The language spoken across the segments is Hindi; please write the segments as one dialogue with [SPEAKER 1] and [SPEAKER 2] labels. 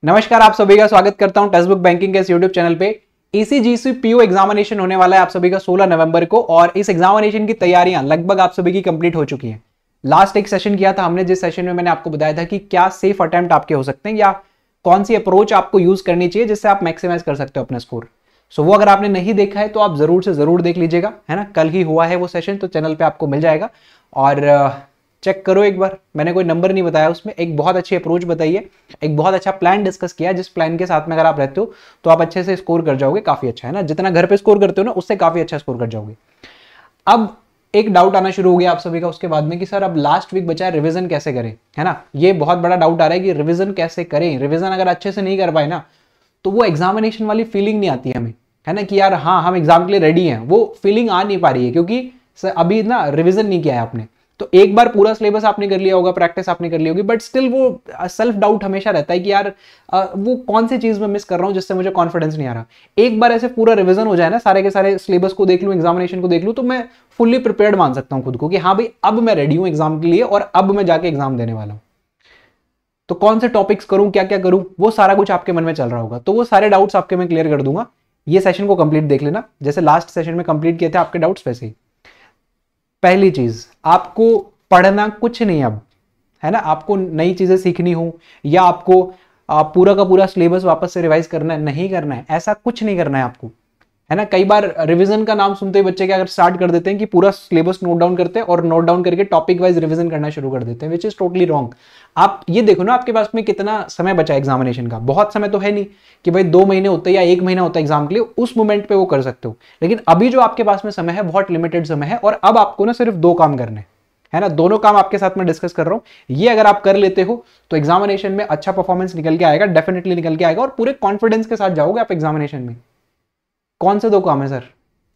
[SPEAKER 1] नमस्कार, आप सभी का स्वागत करता हूं टेक्स्ट बुक बैंकिंग के इस यूट्यूब चैनल पे। ईसीजीसी पीओ एग्जामिनेशन होने वाला है आप सभी का 16 नवंबर को और इस एग्जामिनेशन की तैयारियां लगभग आप सभी की कंप्लीट हो चुकी हैं। लास्ट एक सेशन किया था हमने, जिस सेशन में मैंने आपको बताया था कि क्या सेफ अटेम्प्ट आपके हो सकते हैं या कौन सी अप्रोच आपको यूज करनी चाहिए जिससे आप मैक्सिमाइज कर सकते हो अपना स्कोर। सो वो अगर आपने नहीं देखा है तो आप जरूर से जरूर देख लीजिएगा, है ना। कल ही हुआ है वो सेशन, तो चैनल पे आपको मिल जाएगा और चेक करो एक बार। मैंने कोई नंबर नहीं बताया उसमें, एक बहुत अच्छी अप्रोच बताई है, एक बहुत अच्छा प्लान डिस्कस किया, जिस प्लान के साथ में अगर आप रहते हो तो आप अच्छे से स्कोर कर जाओगे। काफी अच्छा है ना, जितना घर पे स्कोर करते हो ना उससे काफी अच्छा स्कोर कर जाओगे। अब एक डाउट आना शुरू हो गया आप सभी का उसके बाद में कि सर अब लास्ट वीक बचा है, रिवीजन कैसे करें, है ना। ये बहुत बड़ा डाउट आ रहा है कि रिवीजन कैसे करें। रिवीजन अगर अच्छे से नहीं कर पाए ना तो वो एग्जामिनेशन वाली फीलिंग नहीं आती हमें, है ना, कि यार हाँ हम एग्जाम के लिए रेडी हैं। वो फीलिंग आ नहीं पा रही है क्योंकि अभी ना रिवीजन नहीं किया है आपने। तो एक बार पूरा सिलेबस आपने कर लिया होगा, प्रैक्टिस आपने कर ली होगी, बट स्टिल वो सेल्फ डाउट हमेशा रहता है कि यार वो कौन सी चीज में मिस कर रहा हूं जिससे मुझे कॉन्फिडेंस नहीं आ रहा। एक बार ऐसे पूरा रिवीजन हो जाए ना, सारे के सारे सिलेबस को देख लूं, एग्जामिनेशन को देख लूं, तो मैं फुल्ली प्रिपेयर्ड मान सकता हूं खुद को कि हाँ भाई अब मैं रेडी हूं एग्जाम के लिए और अब मैं जाके एग्जाम देने वाला हूं। तो कौन से टॉपिक्स करूं, क्या क्या करूं, वो सारा कुछ आपके मन में चल रहा होगा। तो वो सारे डाउट्स आपके मैं क्लियर कर दूंगा। ये सेशन को कंप्लीट देख लेना, जैसे लास्ट सेशन में कंप्लीट किए थे आपके डाउट्स वैसे ही। पहली चीज, आपको पढ़ना कुछ नहीं अब, है ना। आपको नई चीजें सीखनी हो या आपको पूरा का पूरा सिलेबस वापस से रिवाइज करना है, नहीं करना है, ऐसा कुछ नहीं करना है आपको, है ना। कई बार रिवीजन का नाम सुनते ही बच्चे क्या अगर स्टार्ट कर देते हैं कि पूरा सिलेबस नोट डाउन करते हैं और नोट डाउन करके टॉपिक वाइज रिवीजन करना शुरू कर देते हैं, विच इज टोटली रॉन्ग। आप ये देखो ना आपके पास में कितना समय बचा है एग्जामिनेशन का। बहुत समय तो है नहीं कि भाई 2 महीने होते या 1 महीना होता है एग्जाम के लिए, उस मोमेंट पे वो कर सकते हो। लेकिन अभी जो आपके पास में समय है बहुत लिमिटेड समय है और अब आपको ना सिर्फ 2 काम करने, है ना। दोनों काम आपके साथ में डिस्कस कर रहा हूं। ये अगर आप कर लेते हो तो एग्जामिनेशन में अच्छा परफॉर्मेंस निकल के आएगा, डेफिनेटली निकल के आएगा और पूरे कॉन्फिडेंस के साथ जाओगे आप एग्जामिनेशन में। कौन से 2 काम है सर?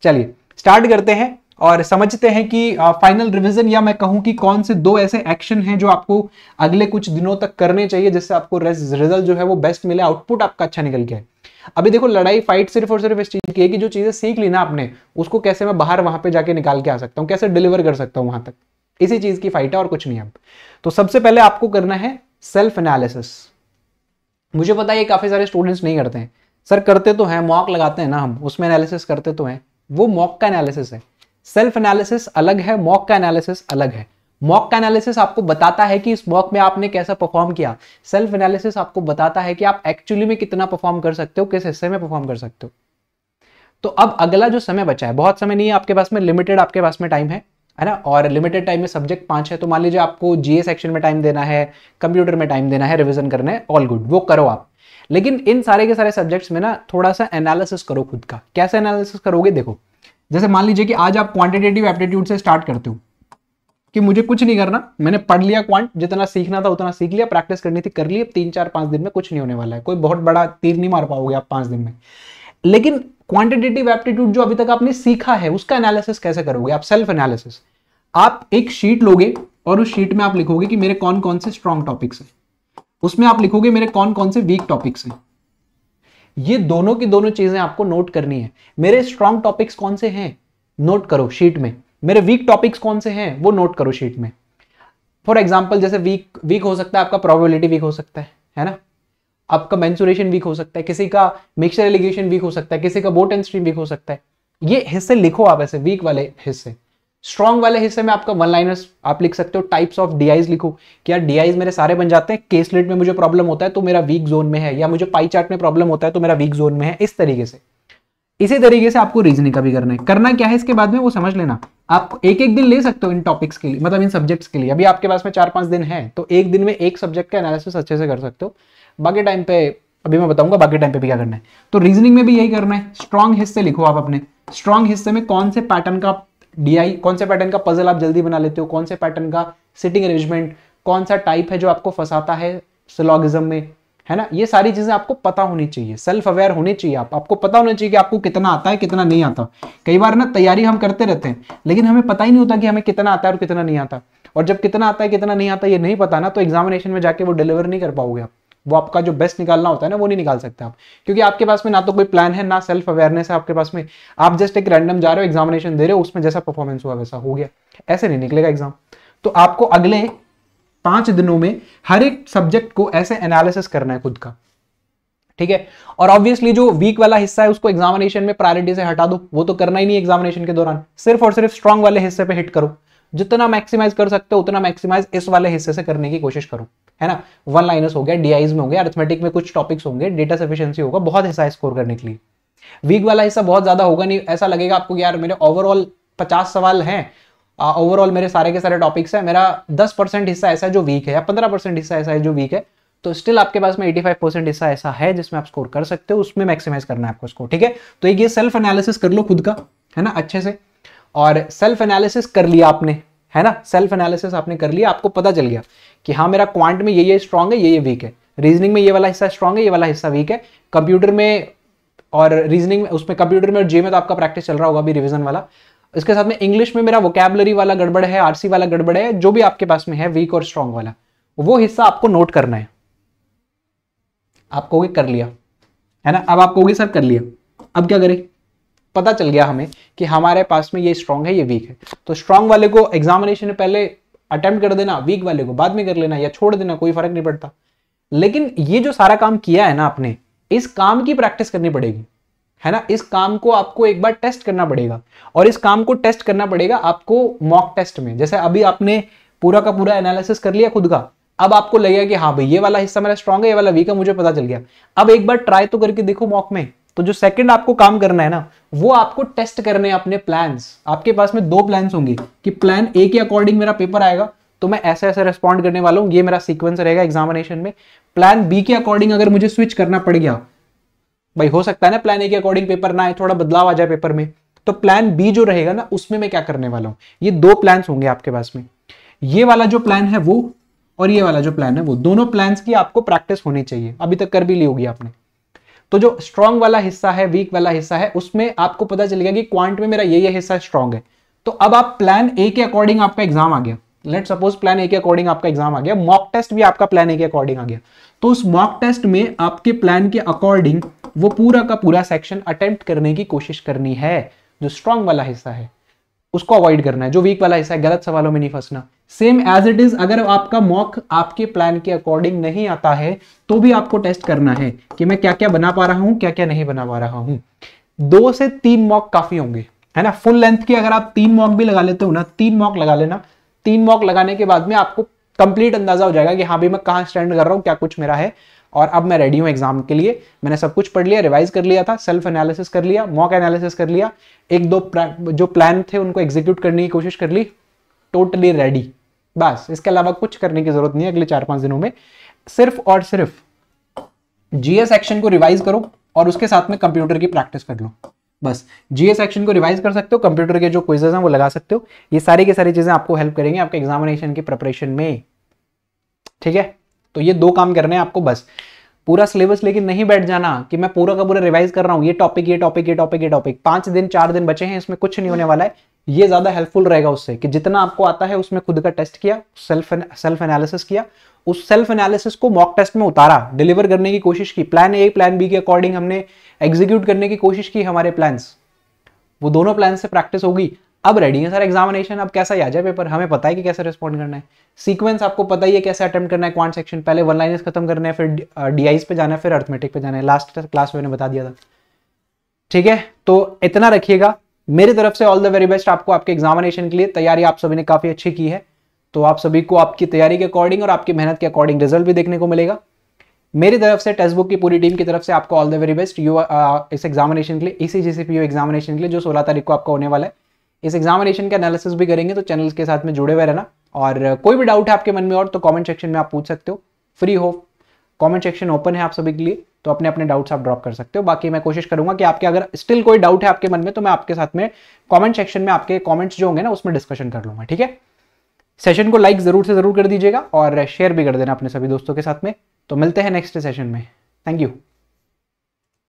[SPEAKER 1] चलिए स्टार्ट करते हैं और समझते हैं कि फाइनल रिवीजन या मैं कहूं कि कौन से 2 ऐसे एक्शन हैं जो आपको अगले कुछ दिनों तक करने चाहिए जिससे आपको रिजल्ट जो है वो बेस्ट मिले, आउटपुट आपका अच्छा निकल के आए। अभी देखो लड़ाई फाइट सिर्फ और सिर्फ इस चीज की है कि जो चीजें सीख ली ना आपने उसको कैसे मैं बाहर वहां पे जाके निकाल के आ सकता हूं, कैसे डिलीवर कर सकता हूं वहां तक। इसी चीज की फाइट है और कुछ नहीं। अब तो सबसे पहले आपको करना है सेल्फ एनालिसिस। मुझे पता है ये काफी सारे स्टूडेंट्स नहीं करते हैं। सर करते तो हैं, मॉक लगाते हैं ना हम, उसमें एनालिसिस करते तो हैं। वो मॉक का एनालिसिस है, सेल्फ एनालिसिस अलग है, मॉक का एनालिसिस अलग है। मॉक का एनालिसिस आपको बताता है कि इस मॉक में आपने कैसा परफॉर्म किया। सेल्फ एनालिसिस आपको बताता है कि आप एक्चुअली में कितना परफॉर्म कर सकते हो, किस हिस्से में परफॉर्म कर सकते हो। तो अब अगला जो समय बचा है, बहुत समय नहीं है आपके पास में, लिमिटेड आपके पास में टाइम है ना। और लिमिटेड टाइम में सब्जेक्ट 5 है, तो मान लीजिए आपको जीए सेक्शन में टाइम देना है, कंप्यूटर में टाइम देना है, रिवीजन करना है, ऑल गुड, वो करो आप। लेकिन इन सारे के सारे सब्जेक्ट्स में ना थोड़ा सा एनालिसिस करो खुद का। कैसे एनालिसिस करोगे? देखो जैसे मान लीजिए कि आज आप क्वांटिटेटिव एप्टीट्यूड से स्टार्ट करते हो कि मुझे कुछ नहीं करना, मैंने पढ़ लिया क्वांट, जितना सीखना था उतना सीख लिया, प्रैक्टिस करनी थी कर ली, अब 3-4-5 दिन में कुछ नहीं होने वाला है, कोई बहुत बड़ा तीर नहीं मार पाओगे आप 5 दिन में। लेकिन क्वांटिटेटिव एप्टीट्यूड जो अभी तक आपने सीखा है उसका एनालिसिस कैसे करोगे आप? Self analysis. आप एक शीट लोगे और उस शीट में आप लिखोगे कि मेरे कौन कौन से स्ट्रॉन्ग टॉपिक्स हैं, उसमें आप लिखोगे मेरे कौन कौन से वीक टॉपिक्स हैं। ये दोनों की दोनों चीजें आपको नोट करनी है। मेरे स्ट्रॉन्ग टॉपिक्स कौन से हैं, नोट करो शीट में। मेरे वीक टॉपिक्स कौन से हैं, वो नोट करो शीट में। फॉर एग्जाम्पल जैसे वीक हो सकता है आपका प्रोबेबिलिटी वीक हो सकता है ना, आपका मेंसुरेशन वीक हो सकता है, किसी का मिक्सचर एलिगेशन वीक हो सकता है, किसी का बोट एंड स्ट्रीम वीक हो सकता है। ये हिस्से लिखो आप, ऐसे वीक वाले हिस्से। स्ट्रॉन्ग वाले हिस्से में आपका 1 लाइनर्स आप लिख सकते हो। टाइप्स ऑफ डीआईज लिखो कि यार डीआईज मेरे सारे बन जाते हैं, केस स्लेट में मुझे प्रॉब्लम होता है तो मेरा वीक जोन में है, या मुझे पाई चार्ट में प्रॉब्लम होता है तो मेरा वीक जोन में है। इस तरीके से, इसी तरीके से आपको रीजनिंग का भी करना है। करना क्या है इसके बाद में वो समझ लेना। आप एक एक दिन ले सकते हो इन टॉपिक्स के लिए, मतलब इन सब्जेक्ट्स के लिए। अभी आपके पास में 4-5 दिन है तो एक दिन में एक सब्जेक्ट का एनालिसिस अच्छे से कर सकते हो। बाकी टाइम पे अभी मैं बताऊंगा बाकी टाइम पे भी क्या करना है। तो रीजनिंग में भी यही करना है। स्ट्रॉन्ग हिस्से लिखो आप अपने। स्ट्रॉन्ग हिस्से में कौन से पैटर्न का डीआई, कौन से पैटर्न का पजल आप जल्दी बना लेते हो, कौन से पैटर्न का सिटिंग अरेंजमेंट, कौन सा टाइप है जो आपको फंसाता है सिलॉगिज्म में, है ना। ये सारी चीजें आपको पता होनी चाहिए, सेल्फ अवेयर होने चाहिए। आपको पता होना चाहिए कि आपको कितना आता है कितना नहीं आता। कई बार ना तैयारी हम करते रहते हैं लेकिन हमें पता ही नहीं होता कि हमें कितना आता है और कितना नहीं आता। और जब कितना आता है कितना नहीं आता ये नहीं पता ना, तो एग्जामिनेशन में जाके वो डिलीवर नहीं कर पाओगे आप। वो आपका जो बेस्ट निकालना होता है ना वो नहीं निकाल सकते आप, क्योंकि आपके पास में ना तो कोई प्लान है ना सेल्फ अवेयरनेस है आपके पास में। आप जस्ट एक रैंडम जा रहे हो, एग्जामिनेशन दे रहे हो, उसमें जैसा परफॉर्मेंस हुआ वैसा हो गया। ऐसे नहीं निकलेगा एग्जाम। तो आपको अगले 5 दिनों में हर एक सब्जेक्ट को ऐसे एनालिसिस करना है खुद का। ठीक है। और ऑब्वियसली जो वीक वाला हिस्सा है उसको एग्जामिनेशन में प्रायोरिटी से हटा दो, वो तो करना ही नहीं एग्जामिनेशन के दौरान, सिर्फ और सिर्फ स्ट्रांग वाले हिस्से पे हिट करो, जितना मैक्सिमाइज कर सकते हो उतना मैक्सिमाइज इस वाले हिस्से से करने की कोशिश करो, है ना। वन लाइनर्स हो गया, डीआईज में हो गया, अरिथमेटिक में कुछ टॉपिक्स होंगे, डेटा सफिशिएंसी होगा, बहुत हिस्सा स्कोर करने के लिए। वीक वाला हिस्सा बहुत ज्यादा होगा नहीं, ऐसा लगेगा आपको यार मेरे ओवरऑल 50 सवाल हैं, ओवरऑल मेरे सारे के सारे टॉपिक्स है, मेरा 10% हिस्सा ऐसा है जो वीक है या 15% हिस्सा ऐसा है जो वीक है, तो स्टिल आपके पास में 85% हिस्सा ऐसा है जिसमें आप स्कोर कर सकते हो, उसमें मैक्सिमाइज करना है आपको स्कोर, ठीक है। तो एक ये सेल्फ एनालिसिस कर लो खुद का, है ना, अच्छे से। और सेल्फ एनालिसिस कर लिया आपने, है ना, सेल्फ एनालिसिस आपने कर लिया, आपको पता चल गया कि हाँ मेरा क्वांट में ये स्ट्रांग है, ये वीक है, रीजनिंग में ये वाला हिस्सा स्ट्रांग है, ये वाला हिस्सा वीक है, कंप्यूटर में और रीजनिंग में, उसमें कंप्यूटर में और जे में तो आपका प्रैक्टिस चल रहा होगा अभी रिवीजन वाला, इसके साथ में इंग्लिश में मेरा वोकैबुलरी वाला गड़बड़ है, आरसी वाला गड़बड़ है, जो भी आपके पास में है वीक और स्ट्रांग वाला, वो हिस्सा आपको नोट करना है। आप कहोगे कर लिया, है ना, अब आप कहोगे सर कर लिया, अब क्या करें, पता चल गया हमें कि हमारे पास में ये स्ट्रांग है, ये वीक है, तो स्ट्रांग वाले को एग्जामिनेशन में पहले अटेम्प्ट कर देना, वीक वाले को बाद में कर लेना या छोड़ देना, कोई फर्क नहीं पड़ता। लेकिन ये जो सारा काम किया है ना आपने, इस काम की प्रैक्टिस करनी पड़ेगी, है ना, इस काम को आपको एक बार टेस्ट करना पड़ेगा, और इस काम को टेस्ट करना पड़ेगा आपको मॉक टेस्ट में। जैसे अभी आपने पूरा का पूरा एनालिसिस कर लिया खुद का, अब आपको लगेगा कि हाँ भाई ये वाला हिस्सा मेरा स्ट्रांग है, ये वाला वीक है, मुझे पता चल गया, अब एक बार ट्राई तो करके देखो मॉक में। तो जो सेकंड आपको काम करना है ना, वो आपको टेस्ट करने हैं अपने प्लान्स। आपके पास में 2 प्लान्स होंगे कि प्लान ए के अकॉर्डिंग मेरा पेपर आएगा तो मैं ऐसे ऐसे रिस्पॉन्ड करने वाला हूं, ये मेरा सीक्वेंस रहेगा एग्जामिनेशन में। प्लान बी के अकॉर्डिंग अगर मुझे स्विच करना पड़ गया, भाई हो सकता है ना प्लान ए के अकॉर्डिंग पेपर ना आए, थोड़ा बदलाव आ जाए पेपर में, तो प्लान बी जो रहेगा ना उसमें मैं क्या करने वाला हूं। ये 2 प्लान्स होंगे आपके पास में, ये वाला जो प्लान है वो और ये वाला जो प्लान है वो, दोनों प्लान्स की आपको प्रैक्टिस होनी चाहिए। अभी तक कर भी ली होगी आपने। तो जो स्ट्रांग वाला हिस्सा है, वीक वाला हिस्सा है, उसमें आपको पता चलेगा कि क्वांट में मेरा ये हिस्सा स्ट्रांग है, तो अब आप प्लान ए के अकॉर्डिंग आपका एग्जाम आ गया, लेट सपोज प्लान ए के अकॉर्डिंग आपका एग्जाम आ गया, मॉक टेस्ट भी आपका प्लान ए के अकॉर्डिंग आ गया, तो उस मॉक टेस्ट में आपके प्लान के अकॉर्डिंग वो पूरा का पूरा सेक्शन अटेम्प्ट करने की कोशिश करनी है। जो स्ट्रांग वाला हिस्सा है उसको अवॉइड करना है, जो वीक वाला हिस्सा है गलत सवालों में नहीं फंसना। सेम एज इट इज, अगर आपका मॉक आपके प्लान के अकॉर्डिंग नहीं आता है तो भी आपको टेस्ट करना है कि मैं क्या क्या बना पा रहा हूं, क्या क्या नहीं बना पा रहा हूं। 2 से 3 मॉक काफी होंगे, है ना। फुल लेंथ की अगर आप 3 मॉक भी लगा लेते हो ना, 3 मॉक लगा लेना, 3 मॉक लगाने के बाद में आपको कंप्लीट अंदाजा हो जाएगा कि हाँ भाई मैं कहां स्टैंड कर रहा हूं, क्या कुछ मेरा है, और अब मैं रेडी हूं एग्जाम के लिए। मैंने सब कुछ पढ़ लिया, रिवाइज कर लिया था, सेल्फ एनालिसिस कर लिया, मॉक एनालिसिस कर लिया, 1-2 जो प्लान थे उनको एग्जीक्यूट करने की कोशिश कर ली, टोटली रेडी। बस इसके अलावा कुछ करने की जरूरत नहीं है अगले 4-5 दिनों में। सिर्फ और सिर्फ जीएस सेक्शन को रिवाइज करो और उसके साथ में कंप्यूटर की प्रैक्टिस कर लो। बस जीएस सेक्शन को रिवाइज कर सकते हो, कंप्यूटर के जो क्विजेस हैं वो लगा सकते हो। ये सारी की सारी चीजें आपको हेल्प करेंगे आपके एग्जामिनेशन की प्रिपरेशन में, ठीक है। तो ये 2 काम करने हैं आपको बस। पूरा सिलेबस लेकिन नहीं बैठ जाना कि मैं पूरा का पूरा रिवाइज कर रहा हूं, ये टॉपिक ये टॉपिक ये टॉपिक ये टॉपिक। 5 दिन 4 दिन बचे हैं, इसमें कुछ नहीं होने वाला है। ये ज्यादा हेल्पफुल रहेगा उससे कि जितना आपको आता है उसमें खुद का टेस्ट किया, सेल्फ एनालिसिस किया, उस सेल्फ एनालिसिस को मॉक टेस्ट में उतारा, डिलीवर करने की कोशिश की, प्लान ए प्लान बी के अकॉर्डिंग हमने एग्जीक्यूट करने की कोशिश की हमारे प्लान्स, वो दोनों प्लान से प्रैक्टिस होगी। अब रेडी है सर एग्जामिनेशन, अब कैसा ही आ जाए पेपर, हमें पता है कि कैसे रिस्पॉन्ड करना है, सीक्वेंस आपको पता ही है कैसे अटेम्प्ट करना है। क्वांट सेक्शन पहले 1 लाइनर्स खत्म करना है, फिर डीआईज पे जाना है, फिर अरिथमेटिक पे जाना है, लास्ट क्लास में मैंने बता दिया था, ठीक है। तो इतना रखिएगा, मेरी तरफ से ऑल द वेरी बेस्ट आपको आपके एग्जामिनेशन के लिए। तैयारी आप सभी ने काफी अच्छी की है, तो आप सभी को आपकी तैयारी के अकॉर्डिंग और आपकी मेहनत के अकॉर्डिंग रिजल्ट भी देखने को मिलेगा। मेरी तरफ से, टेक्स्ट बुक की पूरी टीम की तरफ से आपको ऑल द वेरी बेस्ट इस एग्जामिनेशन के लिए, ECGC PO एग्जामिनेशन के लिए जो 16 तारीख को आपका होने वाला है। इस एग्जामिनेशन का एनालिसिस भी करेंगे, तो चैनल के साथ में जुड़े हुए रहना। और कोई भी डाउट है आपके मन में और तो कमेंट सेक्शन में आप पूछ सकते हो, फ्री हो, कमेंट सेक्शन ओपन है आप सभी के लिए, तो अपने अपने डाउट्स आप ड्रॉप कर सकते हो। बाकी मैं कोशिश करूंगा कि आपके अगर स्टिल कोई डाउट है आपके मन में, तो मैं आपके साथ में कमेंट सेक्शन में आपके कमेंट्स जो होंगे ना उसमें डिस्कशन कर लूंगा, ठीक है। सेशन को लाइक जरूर से जरूर कर दीजिएगा और शेयर भी कर देना अपने सभी दोस्तों के साथ में। तो मिलते हैं नेक्स्ट सेशन में, थैंक यू।